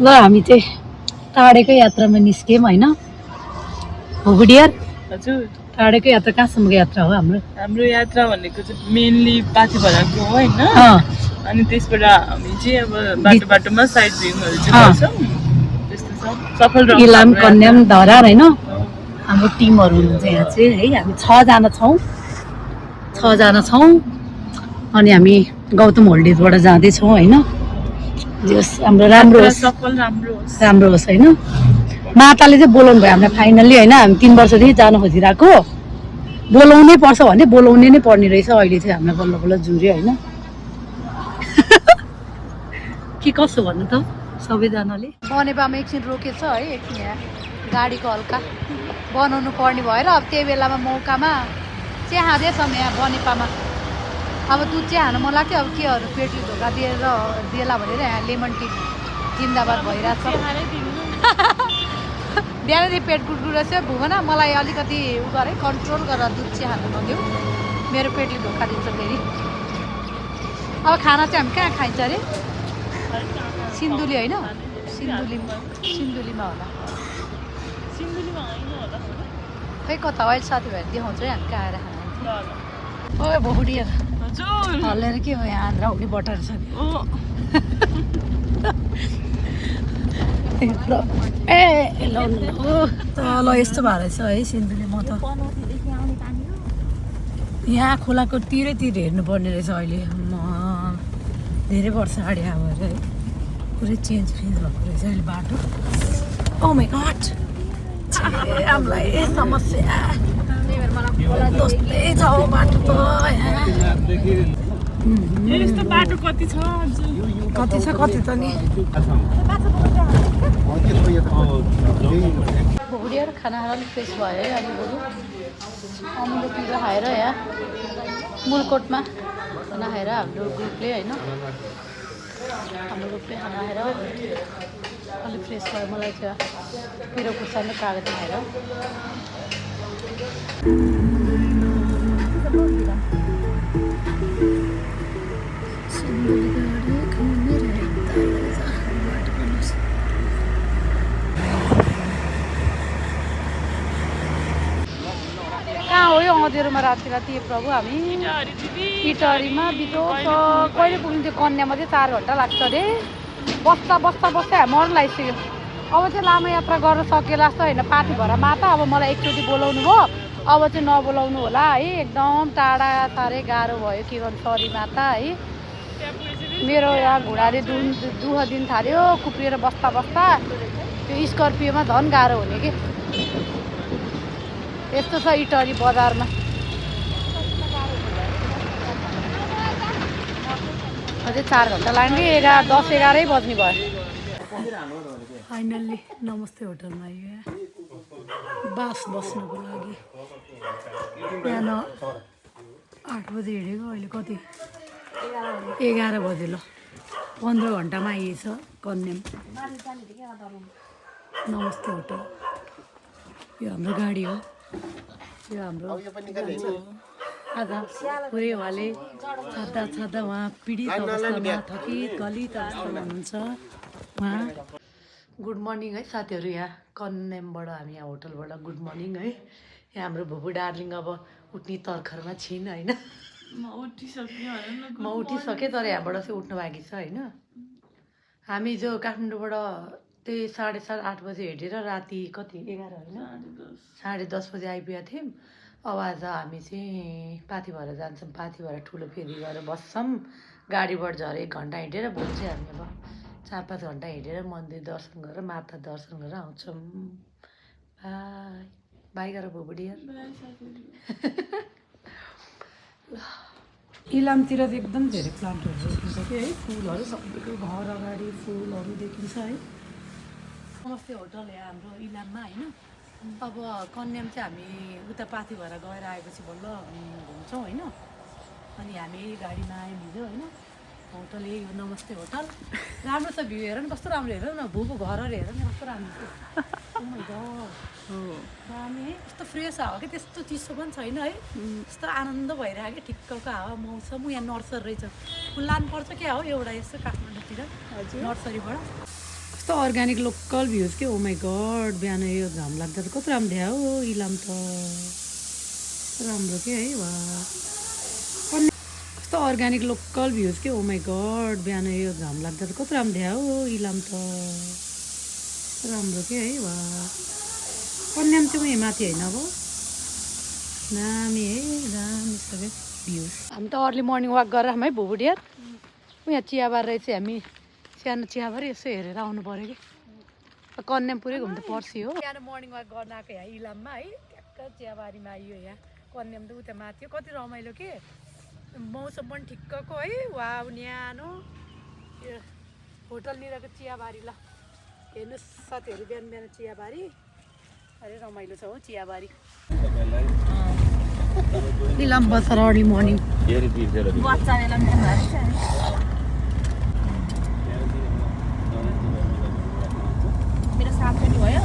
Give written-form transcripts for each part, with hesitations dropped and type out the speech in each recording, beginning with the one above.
ल हामी चाहिँ टाढेको यात्रामा निस्क्यौँ होइन भोगुडियर हजुर टाढेको यात्रा कहाँसम्मको यात्रा हो हाम्रो हाम्रो यात्रा भनेको चाहिँ मेनली पाथिभराको हो होइन अनि त्यसबाट हामी चाहिँ अब बाटो बाटोमा साइड भिङहरू चाहिँ गर्छौँ त्यस्तो छ सफल रह्यो इलाम कन्याम धरार होइन हाम्रो टिमहरू हुनुहुन्छ यहाँ चाहिँ है हामी 6 जना छौँ अनि हामी गौतम होल्डेजबाट जाँदैछौँ होइन जस हाम्रो राम्रो होस् सफल राम्रो होस् होइन माताले चाहिँ बोलाउनु भयो हामीलाई फाइनल्ली होइन हामी 3 वर्षदेखि जान खोजिरहेको बोलाउनै पर्छ भने बोलाउनै नै पर्ने रहेछ अहिले चाहिँ हामीलाई बल्ल बल्ल जुर्यो होइन के कसो भन्नु त सबैजनाले बनेपामा एकछिन रोकेछ है एकछिन यहाँ गाडीको हल्का बनाउनु पर्ने भएर अब त्यही बेलामा मौकामा चिया खाँदैछौँ यहाँ बनेपामा अब दुध चिया खानु मन लाग्थ्यो अब केहरू पेटले धोका दिएर दिएला भनेर यहाँ लेमन टी जिन्दाबाद भइरहेछ बिहानदेखि पेट गुडगुड छ भुवन मलाई अलिकति उ गरे कन्ट्रोल गरेर दुध चिया खानु नदेऊ मेरो पेटले धोका दिन्छ फेरि अब खाना चाहिँ हामी कहाँ खाइन्छ अरे सिन्धुली होइन सिन्धुलीमा होला खै कता अहिले साथीभाइहरू देखाउँछ है हामी कहाँ आएर खाना ओ भोगुडिया हल्लेर के हो यहाँ आन्द्रा हुने बटर छ ए ल यस्तो भएर छ है सिन्धुली म त यहाँ खोलाको तिरैतिर हेर्नुपर्ने रहेछ अहिले धेरै वर्ष अगाडि आएर है पुरै चेन्ज भएको रहेछ अहिले बाटो ओ माई गॉड हामीलाई समस्या जस्तै छ हौ बाटो त यस्तो बाटो कति छ कति त नि भोगुडियर खाना खाएर अलिक फ्रेस भयो है अलि बरु अमिलो पिरो खाएर यहाँ मुलकोटमा खाना खाएर हाम्रो ग्रुपले होइन खाना खाएर अलिक फ्रेस भयो मलाई चाहिँ पिरो खुर्सानी कागज खाएर कहाँ हो यो अँधेरोमा राति राति प्रभु हामी इटहरीमा बिजोस कहिले पुगिन्थ्यो कन्यामा चाहिँ 4 घन्टा लाग्छ अरे बस्दा मर्न लागिसक्यो अब चाहिँ लामो यात्रा गर्न सकेला जस्तो होइन पाथिभरा माता अब मलाई एकचोटि बोलाउनु भयो अब चाहिँ नबोलाउनु होला है एकदम टाढा साह्रै गाह्रो भयो के गर्नु सरी माता है मेरो यहाँ घुँडाले दुःख दिन थाल्यो कुप्रिएर बस्दा त्यो स्कर्पियोमा झन् गाह्रो हुने कि यस्तो छ इटहरी बजारमा अझै 4 घन्टा लाग्ने 10-11 बज्ने भयो फाइनल्ली नमस्ते होटलमा आयो बास बस्नुको लागि बिहान 8 बजे हिँडेको अहिले कति 11 बजे ल 15 घन्टामा आइएछ कन्याम नमस्ते होटल यो हाम्रो गाडी हो यो हाम्रो आज पुरै उहाँले छाड्दा उहाँ पीडित अवस्थामा थकित गलित अवस्थामा हुनुहुन्छ उहाँ गुड मर्निङ है साथीहरू यहाँ कन्यामबाट हामी यहाँ होटलबाट गुड मर्निङ है यहाँ हाम्रो भुबु डार्लिङ अब उठ्ने तर्खरमा छिन् होइन म उठिसकेँ तर यहाँबाट चाहिँ उठ्नु बाँकी छ होइन हामी जो काठमाडौँबाट त्यही 7:30-8 बजे हिँडेर राति कति 11 होइन 10:30 बजे आइपुगेका थियौँ अब आज हामी चाहिँ पाथिभरा जान्छौँ पाथिभरा ठुलो फेरि गरेर बस्छौँ गाडीबाट झरेर 1 घन्टा हिँडेर भोलि चाहिँ हामी अब 4-5 घन्टा हिँडेर मन्दिर दर्शन गरेर माता दर्शन गरेर आउँछौँ बाई गरेर भोगुडियर इलामतिर चाहिँ एकदम धेरै प्लान्टहरू देखिन्छ कि है फुलहरू सबैको घर अगाडि फुलहरू देखिन्छ है नमस्ते होटल यहाँ हाम्रो इलाममा होइन अब कन्याम चाहिँ हामी उता पाथिभरा गएर आएपछि बल्ल घुम्छौँ होइन अनि हामी गाडीमा आयौँ हिजो होइन होटल यही हो नमस्ते होटल राम्रो छ भ्यू हेर न कस्तो राम्रो हेर न भूको घरहरू हेर न कस्तो राम्रो छ दामी है कस्तो फ्रेस हावा कि त्यस्तो चिसो पनि छैन है कस्तो आनन्द भइरहेको कि ठिक्कको हावा मौसम यहाँ नर्सरी रहेछ फुल लानुपर्छ क्या हो एउटा यस्तो काठमाडौँतिर नर्सरीबाट कस्तो कस्तो अर्ग्यानिक लोकल भ्युज के ओ माई गड बिहान यो घाम लाग्दा त कस्तो राम्रो देखायो हो इलाम त राम्रो के है वा कस्तो अर्ग्यानिक लोकल भ्युज के ओ माई गड बिहान यो घाम लाग्दा त कस्तो राम्रो देखायो हो इलाम त राम्रो के है वा कन्याम चाहिँ उयो माथि होइन अब दामी है दामी सबै भ्युज हामी त अर्ली मर्निङ वाक गरेर हामी है भुबुडियर यहाँ चियाबार रहेछ हामी सानो चियाबार यसो हेरेर आउनु पऱ्यो कि कन्याम पुरै घुम्नु पर्सि हो सानो मर्निङ वाक गर्न आएको यहाँ इलाममा है ट्याक्क चियाबारीमा आइयो यहाँ कन्याम त उता माथि हो कति रमाइलो के मौसम पनि ठिक्कको है वा न्यानो होटलनिरको चियाबारी ल हेर्नुहोस् साथीहरू बिहान बिहान चियाबारी अरे रमाइलो छ हो चियाबारी इलाम बजार अर्ली मर्निङ मेरो साथ पनि भयो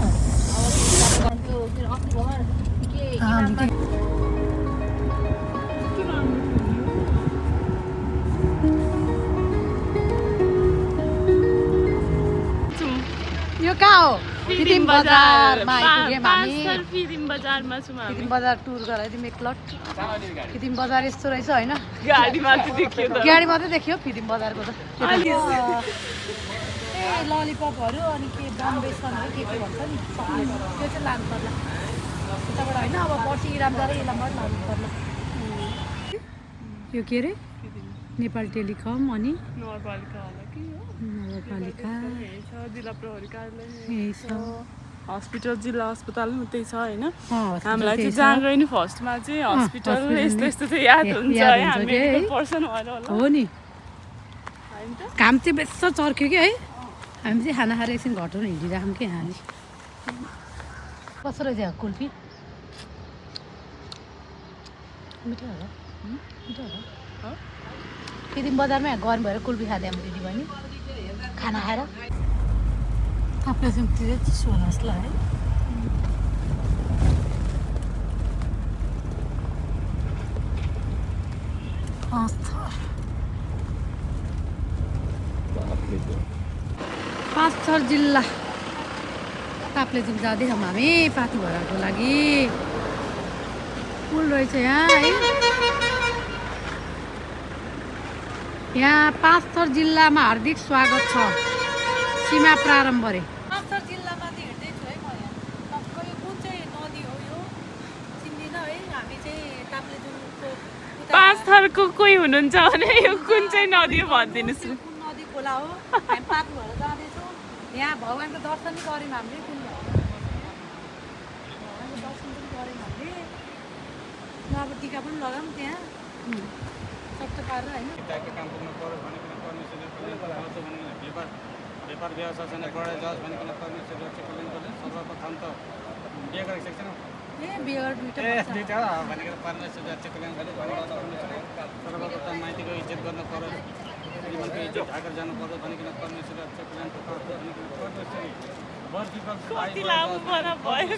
यो कहाँ हो फिदिम बजारमा आइपुग्यौँ हामी फिदिम बजारमा छौँ हामी फिदिम बजार टुर गराइदिउँ एकलट फिदिम बजार यस्तो रहेछ होइन गाडीमा चाहिँ देखियो त गाडी मात्रै देखियो फिदिम बजारको त ए ललिपपहरू अनि के बम्बेसनहरू के भन्छ नि त्यो चाहिँ लानु पर्ला उताबाट होइन अब पर्सि इलाम जाँदै इलामबाट लानु पर्ला यो के अरे नेपाल टेलिकम अनि नगरपालिका होला कि नगरपालिका जिल्ला प्रहरी कार्यालय यही छ हस्पिटल जिल्ला अस्पताल त्यही छ होइन हस्पिटल हामीलाई त्यही चाहिँ छ। जहाँ गयो नि फर्स्टमा चाहिँ हस्पिटल यस्तो यस्तो चाहिँ याद हुन्छ याद है हुन्छ हामी के है? मेडिकल पर्सन भएर होला हो नि होइन त घाम चाहिँ बेस चर्क्यो कि है हामी चाहिँ खाना खाएर एकछिन घटाउनु हिँडिरहेको कि हामी कस्तो रहेछ यहाँ कुल्फी मिठो होला मिठो होला फिदिम बजारमा यहाँ गरम भएर कुल्फी खाँदै हामी दिदी बहिनी खाना खाएर तपाईँसँग चाहिँ चिसो होला जस्तो है पाँचथर जिल्ला ताप्लेजुङ जाँदैछौँ हामी पाथी भराको लागि पुल रहेछ यहाँ है यहाँ पाँचथर जिल्लामा हार्दिक स्वागत छ सीमा प्रारम्भ अरे पाँचथर जिल्लामा चाहिँ हिँड्दैछु है म यहाँ तपाईँको यो कुन चाहिँ नदी हो यो चिन्दिनँ है हामी चाहिँ ताप्लेजुङको पाँच थरको कोही हुनुहुन्छ भने यो कुन चाहिँ नदी हो भनिदिनुहोस् कुन नदी खोला हो हामी पाथी भएर जाँदैछौँ यहाँ भगवान्को दर्शन पनि गऱ्यौँ हामीले कुन भगवान्को दर्शन पनि गऱ्यौँ हामीले म अब टिका पनि लगाऊँ त्यहाँ सट्ट पारेर होइन व्यापार व्यवसाय चाहिँ बढाइ जाओस् भनिकन परमेश्वर कल्याण गर्ने सर्वप्रथम त बिहे गरेको छैन ए बियर दुइटा दुईवटा भनेर परमेश्वर कल्याण गर्ने सर्वप्रथम माइतीको इज्जत गर्नु पर्यो जीवनको इज्जत ढाकेर जानु पर्यो भनिकन परमेश्वर कल्याण कति लामो बडा भयो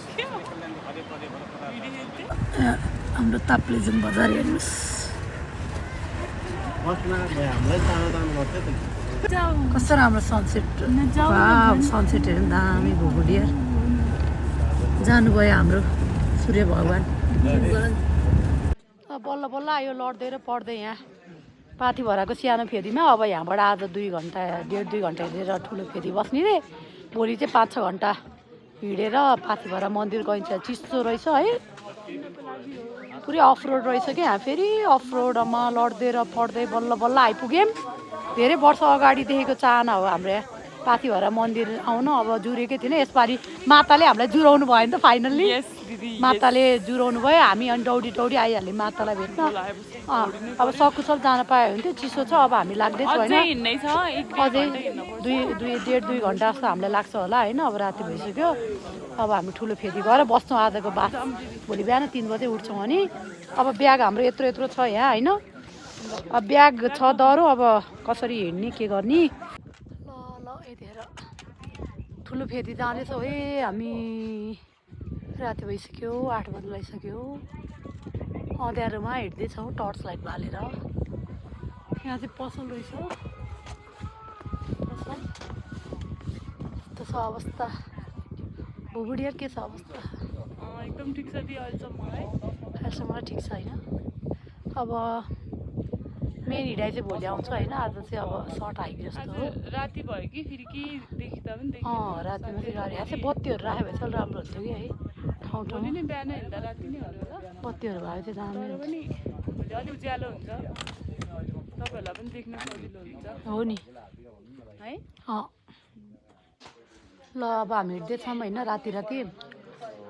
क्या हाम्रो ताप्लेजुङ बजार हेर्नुहोस् कस्तो राम्रो सनसेट सनसेट हेर्नु दामी भुबुडियर जानुभयो हाम्रो सूर्य भगवान् बल्ल बल्ल आयो लड्दै र पढ्दै यहाँ पाथी भराको सानो फेदीमा अब यहाँबाट आज 2 घन्टा 1.5-2 घन्टा हिँडेर ठुलो फेदी बस्ने रे भोलि चाहिँ 5-6 घन्टा हिँडेर पाथी भरा मन्दिर गइन्छ चिसो रहेछ है पुरै अफ रोड रहेछ क्या यहाँ फेरि अफ रोडमा लड्दै र पढ्दै बल्ल बल्ल आइपुग्यौँ धेरै वर्ष अगाडिदेखिको चाहना हो हाम्रो यहाँ पाथी भएर मन्दिर आउनु अब जुरेकै थिएन यसपालि माताले हामीलाई जुराउनु भयो नि त फाइनल्ली माताले जुराउनु भयो हामी अनि दौडी दौडी आइहाल्यौँ मातालाई भेट्न अब सकुशल जान पायो भने चाहिँ चिसो छ अब हामी लाग्दैछ होइन अझै 1.5-2 घन्टा जस्तो हामीलाई लाग्छ होला होइन अब राति भइसक्यो अब हामी ठुलो फेदी गएर बस्छौँ आजको बास भोलि बिहान 3 बजे उठ्छौँ अनि अब ब्याग हाम्रो यत्रो यत्रो छ यहाँ होइन अब ब्याग छ डह्रो अब कसरी हिँड्ने के गर्ने ल यतिखेर ठुलो फेदी जाँदैछौँ है हामी राति भइसक्यो 8 बजी लगाइसक्यो अँध्यारोमा हिँड्दैछौँ टर्च लाइट बालेर यहाँ चाहिँ पसल रहेछ पसल अवस्था बुबुडिया के छ अवस्था एकदम ठिक छ दिदी अहिलेसम्म ठिक छ होइन अब मेन हिँडाइ चाहिँ भोलि आउँछ होइन आज चाहिँ अब सर्ट हाइक जस्तो हो राति भयो कि फेरि के देखिँदा पनि रातिमा चाहिँ गाडी चाहिँ बत्तीहरू राख्यो भने चाहिँ राम्रो हुन्थ्यो कि है ठाउँ ठाउँमा नि बिहान हिँड्दा राति नै होला बत्तीहरू भयो चाहिँ दामी पनि भोलि अलिक उज्यालो हुन्छ तपाईँहरूलाई पनि देख्न सजिलो हुन्छ हो नि है ल अब हामी हिँड्दैछौँ होइन राति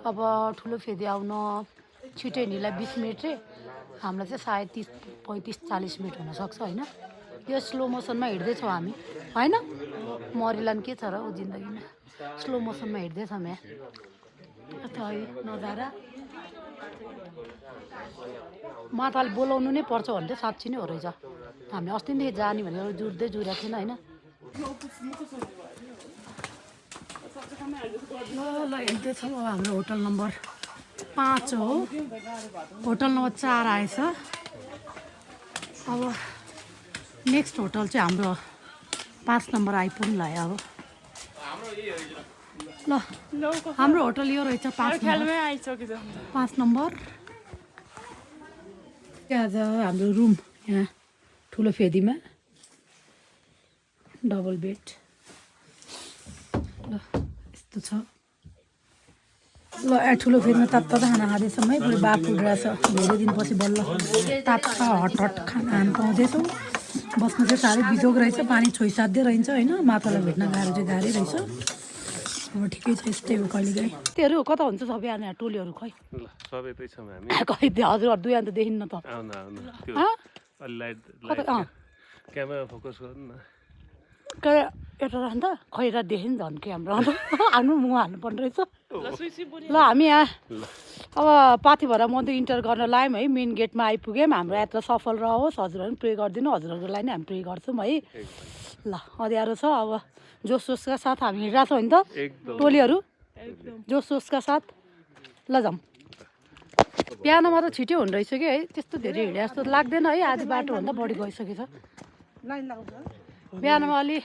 अब ठुलो फेदी आउन छिटो हिँड्नेलाई 20 मिनट चाहिँ हामीलाई चाहिँ सायद 35-40 मिनट हुनसक्छ होइन यो स्लो मोसनमा हिँड्दैछौँ हामी होइन मरिलान् के छ र ऊ जिन्दगीमा स्लो मोसनमा हिँड्दैछौँ यहाँ यता है नजारा माताले बोलाउनु नै पर्छ भने चाहिँ साँच्ची नै हो रहेछ हामी अस्तिदेखि जाने भनेर जुरेको थिएन होइन ल हिँड्दैछौँ अब हाम्रो होटल नम्बर 5 हो होटल नम्बर 4 आएछ अब नेक्स्ट होटल चाहिँ हाम्रो 5 नम्बर आइपुग्नु लाग्यो अब ल हाम्रो होटल यो रहेछ 5 नम्बर आज हाम्रो रुम यहाँ ठुलो फेदीमा डबल बेड ल यस्तो छ ल ठुलो फेदीमा तातो खाना खाँदैछौँ है पुरै बाफ उड्रहेछ धेरै दिनपछि बल्ल तातो हट खाना खानु पाउँदैछौँ बस्नु चाहिँ साह्रै बिजोग रहेछ पानी छोइसाध्दै रहन्छ होइन मातालाई भेट्न गाह्रो चाहिँ गाह्रै रहेछ अब ठिकै छ यस्तै हो कहिलेकाहीँ त्योहरू कता हुन्छ सबै आने टोलीहरू खै सबै त्यही छौँ हामी खै हजुरहरू दुई अन्त देखिन्न त क्यामेरा फोकस गर्नु न एउटा अन्त खैरा देखि नि झन् क्यामेरा हाल्नु मुख हाल्नुपर्ने रहेछ ल हामी यहाँ अब पाथिभरा मन्दिर इन्टर गर्न लायौँ है मेन गेटमा आइपुग्यौँ हाम्रो यात्रा सफल रहोस् हजुरहरू पनि प्रे गरिदिनु हजुरहरूको लागि नै हामी प्रे गर्छौँ है ल अँध्यारो छ अब जोसका साथ हामी हिँडिरहेको छौँ नि त टोलीहरू जोसका साथ ल जाउँ बिहानमा त छिटो हुने रहेछ कि है त्यस्तो धेरै हिँडे जस्तो लाग्दैन है आधी बाटोभन्दा बढी गइसकेछ बिहानमा अलि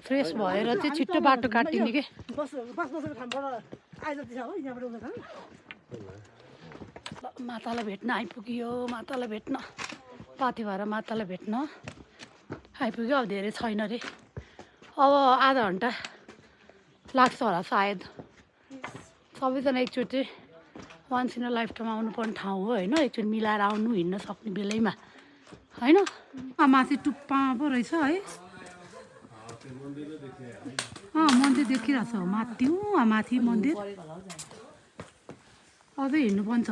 फ्रेस भएर चाहिँ छिट्टो बाटो काटिने कि मातालाई भेट्न आइपुग्यो मातालाई भेट्न पाथिभरा मातालाई भेट्न आइपुग्यो अब धेरै छैन रे अब आधा घन्टा लाग्छ होला सायद सबैजना एकचोटि once in a lifetime आउनुपर्ने ठाउँ हो होइन एकचोटि मिलाएर आउनु हिँड्न सक्ने बेलैमा होइन माथि टुप्पा पो रहेछ है मन्दिर देखिरहेछ माथि माथि मन्दिर अझै हिँड्नुपर्छ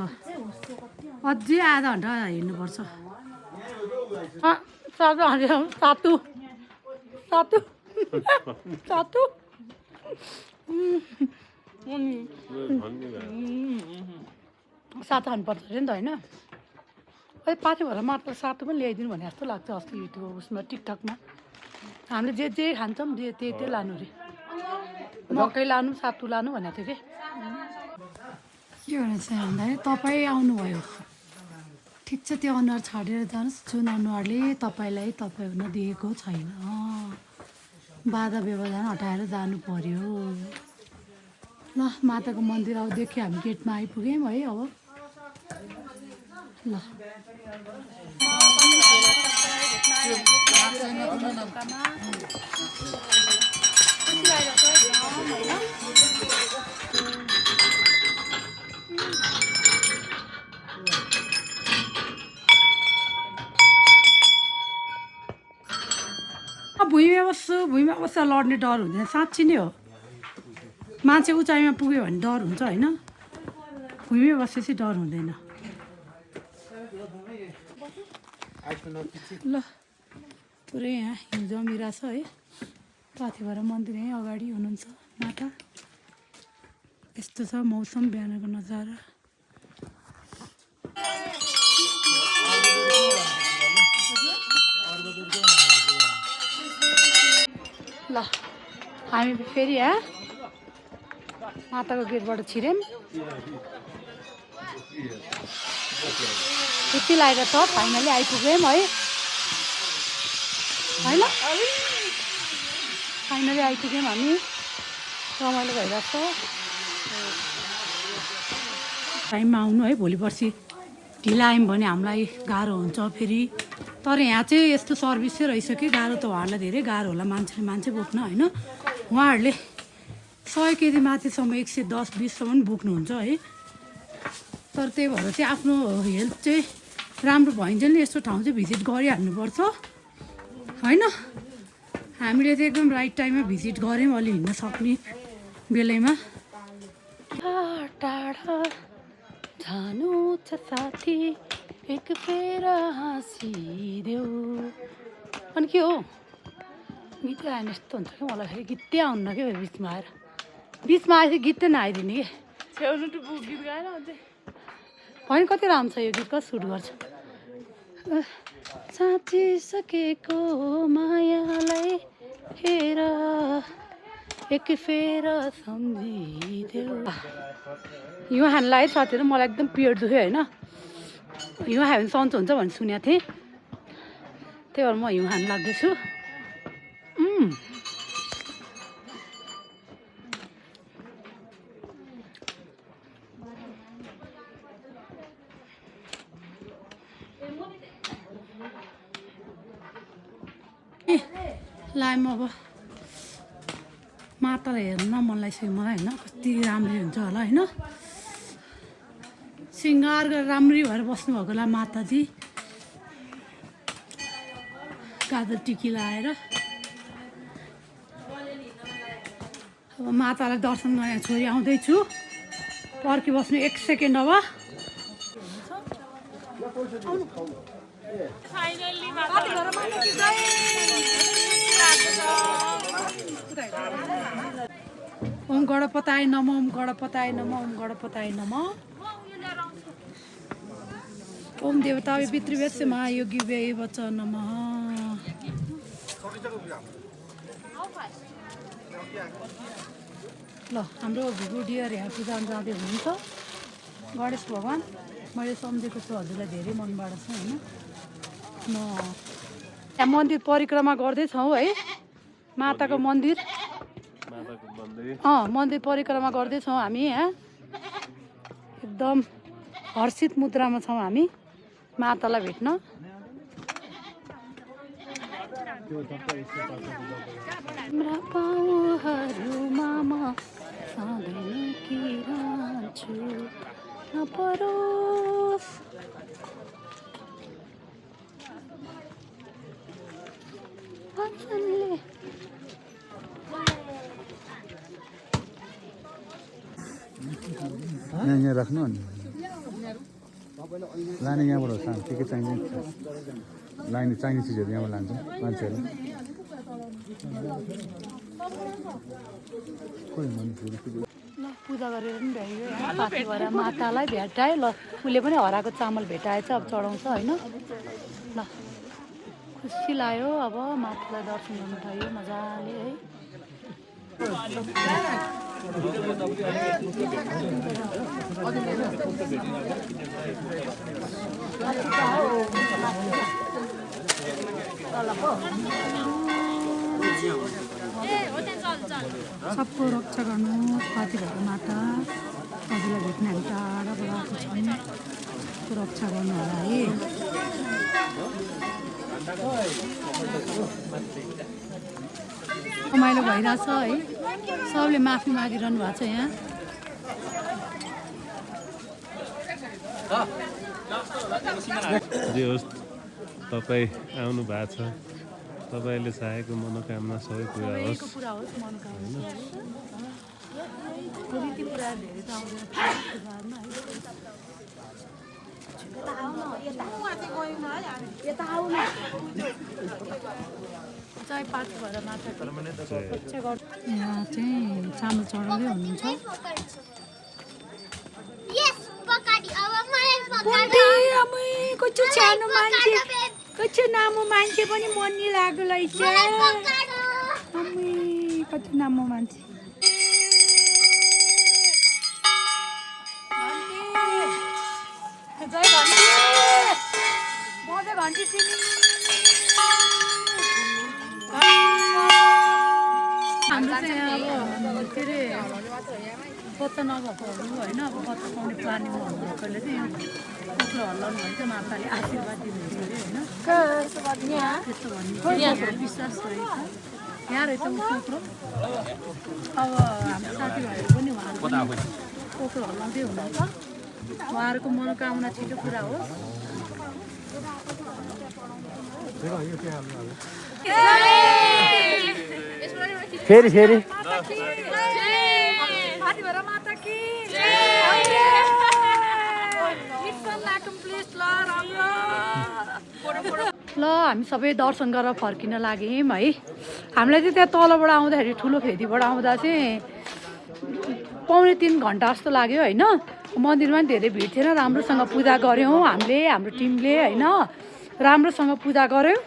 अझै आधा घन्टा हिँड्नुपर्छ सातु सातु खानुपर्छ अरे नि त होइन अझै पाथिभरा मात्र सातु पनि ल्याइदिनु भने जस्तो लाग्छ अस्ति त्यो उसमा टिकटकमा हामीले जे खान्छौँ त्यही लानु अरे मकै लानु सातु लानु भनेको थियो कि के भनेर चाहिँ भन्दाखेरि तपाईँ आउनुभयो ठिक छ त्यो अनुहार छाडेर जानुहोस् जुन अनुहारले तपाईँलाई तपाईँ हुन दिएको छैन बाधा व्यवधान हटाएर जानु पर्यो ल माताको मन्दिर अब देख्यो हामी गेटमा आइपुग्यौँ है अब ल भुइँमा बस्दा लड्ने डर हुँदैन साँच्ची नै हो मान्छे उचाइमा पुग्यो भने डर हुन्छ होइन भुइँमै बसेपछि डर हुँदैन ल पुरै यहाँ हिउँ जमिरहेछ है पाथिभरा मन्दिर यहीँ अगाडि हुनुहुन्छ माता यस्तो छ मौसम बिहानको नजारा ल हामी फेरि यहाँ माताको गेटबाट छिर्यौँ खुसी लागेको छ फाइनली आइपुग्यौँ है होइन फाइनली आइपुग्यौँ हामी रमाइलो भइरहेको छ टाइममा आउनु है भोलि पर्सि ढिला आयौँ भने हामीलाई गाह्रो हुन्छ फेरि तर यहाँ चाहिँ यस्तो सर्भिस चाहिँ रहेछ कि गाह्रो त उहाँहरूलाई धेरै गाह्रो होला मान्छे बोक्न होइन उहाँहरूले 100 केजी माथिसम्म 110-120सम्म बोक्नुहुन्छ है तर त्यही भएर चाहिँ आफ्नो हेल्थ चाहिँ राम्रो भइन्छ नि यस्तो ठाउँ चाहिँ भिजिट गरिहाल्नुपर्छ होइन हामीले चाहिँ एकदम राइट टाइममा भिजिट गऱ्यौँ अलि हिँड्न सक्ने बेलैमा टाढा जानु छ साथी एक फेर हाँसिदेऊ अनि के हो गीतै आएन यस्तो हुन्छ क्या मलाई फेरि गीतै आउन्न क्या बिचमा आएपछि गीत चाहिँ नआइदिने कि छेउनु टुप्पु गीत गाएन अझै होइन कति राम्रो छ यो गीत कति सुट गर्छ साँचिसकेको मायालाई हेर एक फेर सम्झिदेऊ हिउँ खानलाई है साथीहरू मलाई एकदम पेट दुख्यो होइन हिउँ खायो भने सन्चो हुन्छ भन्ने सुनेको थिएँ त्यही भएर म हिउँ खान लाग्दैछु लाइम अब मातालाई हेर्न मन लागिसक्यो मलाई होइन कति राम्री हुन्छ होला होइन सिँगार गरेर राम्री भएर बस्नुभएको होला माताजी गाजर टिकी लाएर अब मातालाई दर्शन गर्ने छोरी आउँदैछु पर्खिबस्नु 1 सेकेन्ड अब ओम गणपताय नमः ओम गणपताय नमः ओम गणपताय नमः ओम देवताय पितृव्यस्य महायोगी व्यय वच नमः ल हाम्रो भिगो डियर यहाँ पूजा जाँदै हुनुहुन्छ गणेश भगवान् मैले सम्झेको छु हजुरलाई धेरै मनबाट छ होइन म यहाँ मन्दिर परिक्रमा गर्दैछौँ है माताको मन्दिर मन्दिर परिक्रमा गर्दैछौँ हामी यहाँ एकदम हर्षित मुद्रामा छौँ हामी मातालाई भेट्न हाम्रा पाउहरूमा म सधैँ किरान्छु नपरोस् वचनले यहाँ राख्नु अनि लाने यहाँबाट हो सानो के चाहिने लाने चाहिने चिजहरू यहाँबाट लान्छ मान्छेहरू ल पूजा गरेर पनि भ्याइयो साथी भएर मातालाई भेटायो ल उसले पनि हराएको चामल भेटाएछ अब चढाउँछ होइन ल खुसी लाग्यो अब मातालाई दर्शन गर्नु पाइयो मजाले है सबको रक्षा गर्नु साथी भएको माता हजुरलाई भेट्न हामी टाढाबाट आएको छौँ सबको रक्षा गर्नु होला है रमाइलो भइरहेछ है सबले माफी मागिरहनु भएको छ यहाँ जे होस् तपाईँ आउनु भएको छ तपाईँले चाहेको मनोकामना सबै पुरा होस् पुरा होस् मनोकामना रीति पुरा धेरै त आउँदैन चाय पाठ भएर माता यहाँ चाहिँ चामल चढाउँदै हुनुहुन्छ कति सानो मान्छे कति नामो मान्छे पनि मन्नी लाग्दो रहेछ कति नामो मान्छे हाम्रो चाहिँ अब के अरे बच्चा नभएकोहरू होइन अब बच्चा पाउने प्लानिङ भन्नुभएकोले चाहिँ कुखुरा हल्लाउनु भने चाहिँ माताले आशीर्वाद दिनुहुन्छ अरे होइन त्यस्तो भन्ने विश्वास रहेछ यहाँ रहेछ कुखुरो अब हाम्रो साथीभाइहरू पनि उहाँहरू कुखुरो हल्लाउँदै हुनुहुन्छ उहाँहरूको मनोकामना छिटो पुरा होस् फेरि फेरि ल हामी सबै दर्शन गरेर फर्किन लाग्यौँ है हामीलाई चाहिँ त्यहाँ तलबाट आउँदाखेरि ठुलो फेदीबाट आउँदा चाहिँ 2.5 घन्टा जस्तो लाग्यो होइन मन्दिरमा पनि धेरै भिड थिएन राम्रोसँग पूजा गऱ्यौँ हामीले हाम्रो टिमले होइन राम्रोसँग पूजा गऱ्यौँ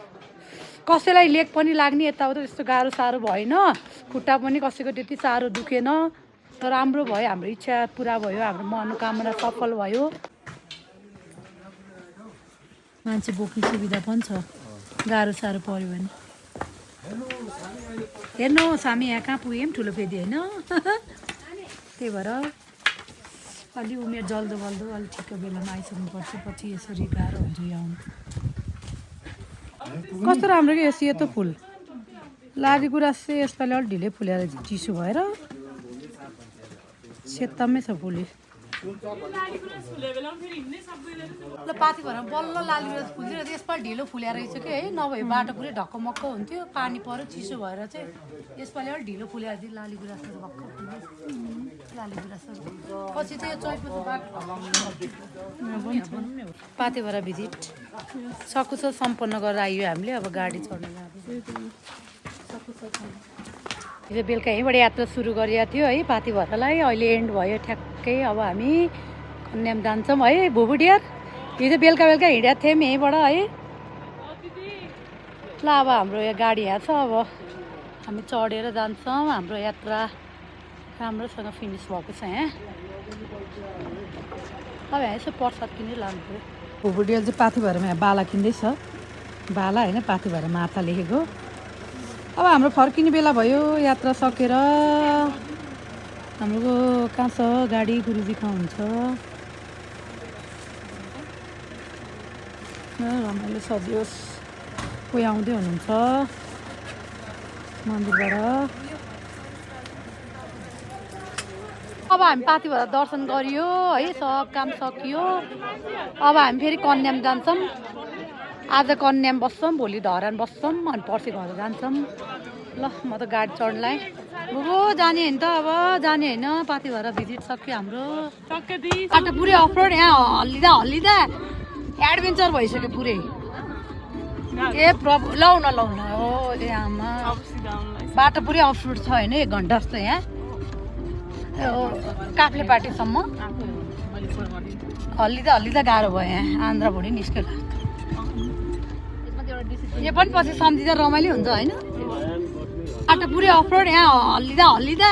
कसैलाई लेक पनि लाग्ने यताउता त्यस्तो गाह्रो साह्रो भएन खुट्टा पनि कसैको त्यति साह्रो दुखेन राम्रो भयो हाम्रो इच्छा पुरा भयो हाम्रो मनोकामना सफल भयो मान्छे बोक्ने सुविधा पनि छ गाह्रो साह्रो पऱ्यो भने हेर्नुहोस् हामी यहाँ कहाँ पुग्यौँ ठुलो फेदी होइन त्यही भएर अलि उमेर जल्दो बल्दो अलिक ठिक्क बेलामा आइसक्नुपर्छ पछि यसरी गाह्रो हुन्छ यहाँ आउनु कस्तो राम्रो कि यो सेतो फुल लादी गुराँस चाहिँ यसपालि अलिक ढिलै फुलेर चिसो भएर सेतमै छ फुली ल पाती भएर बल्ल लाली गुराँस फुल्थ्यो यसपालि ढिलो फुल्या रहेछ कि है नभए बाटो पुरै ढक्कमक्क हुन्थ्यो पानी पऱ्यो चिसो भएर चाहिँ यसपालि अलिक ढिलो फुल्या थियो लाली गुराँसहरू भक्क लाली गुराँसहरू पछि चाहिँ यो चैतको बाटो पाती भएर भिजिट सकुशल सम्पन्न गरेर आयो हामीले अब गाडी चढ्न लाग्यो हिजो बेलुका यहीँबाट यात्रा सुरु गरिएको थियो है पाती भरलाई अहिले एन्ड भयो ठ्याक्कै अब हामी कन्याम जान्छौँ है भुबुडियार हिजो बेलुका हिँडेको थियौँ यहीँबाट है ल अब हाम्रो यहाँ गाडी यहाँ छ अब हामी चढेर जान्छौँ हाम्रो यात्रा राम्रोसँग फिनिस भएको छ यहाँ अब यहाँ यसो प्रसाद किनेर लानु पऱ्यो भुबुडियाल चाहिँ पाथी भएर यहाँ बाला किन्दैछ बाला होइन पाथी भएर माता लेखेको अब हाम्रो फर्किने बेला भयो यात्रा सकेर हाम्रो कहाँ छ गाडी गुरुजी कहाँ हुन्छ रमाइलो सजियोस् कोही आउँदै हुनुहुन्छ मन्दिरबाट अब हामी पाथी भएर दर्शन गरियो है सब काम सकियो अब हामी फेरि कन्याम जान्छौँ आज कन्याम बस्छौँ भोलि धरान बस्छौँ अनि पर्सि घर जान्छौँ ल म त गाडी चढ्नलाई बुबु जाने होइन त अब जाने होइन पाथी भएर भिजिट सक्यो हाम्रो बाटो पुरै अफरोड यहाँ हल्लिँदा एडभेन्चर भइसक्यो पुरै ए प्रभु लौ न हो ए आमा बाटो पुरै अफरोड छ होइन 1 घन्टा जस्तो यहाँ काफ्ले पार्टीसम्म हल्लिँदा गाह्रो भयो यहाँ आन्द्रा भुँडी निस्क्यो यो पनि पछि सम्झिँदा रमाइलो हुन्छ होइन बाटो पुरै अफरोड यहाँ हल्लिँदा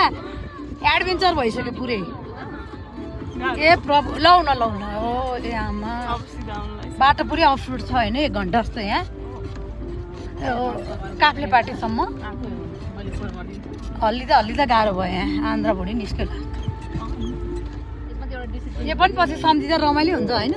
एडभेन्चर भइसक्यो पुरै ए प्रभु लौ न हो ए आमा बाटो पुरै अफरोड छ होइन 1 घन्टा जस्तो यहाँ काफ्ले पार्टीसम्म हल्लिँदा गाह्रो भयो यहाँ आन्द्रा भुँडी निस्क्यो यो पनि पछि सम्झिँदा रमाइलो हुन्छ होइन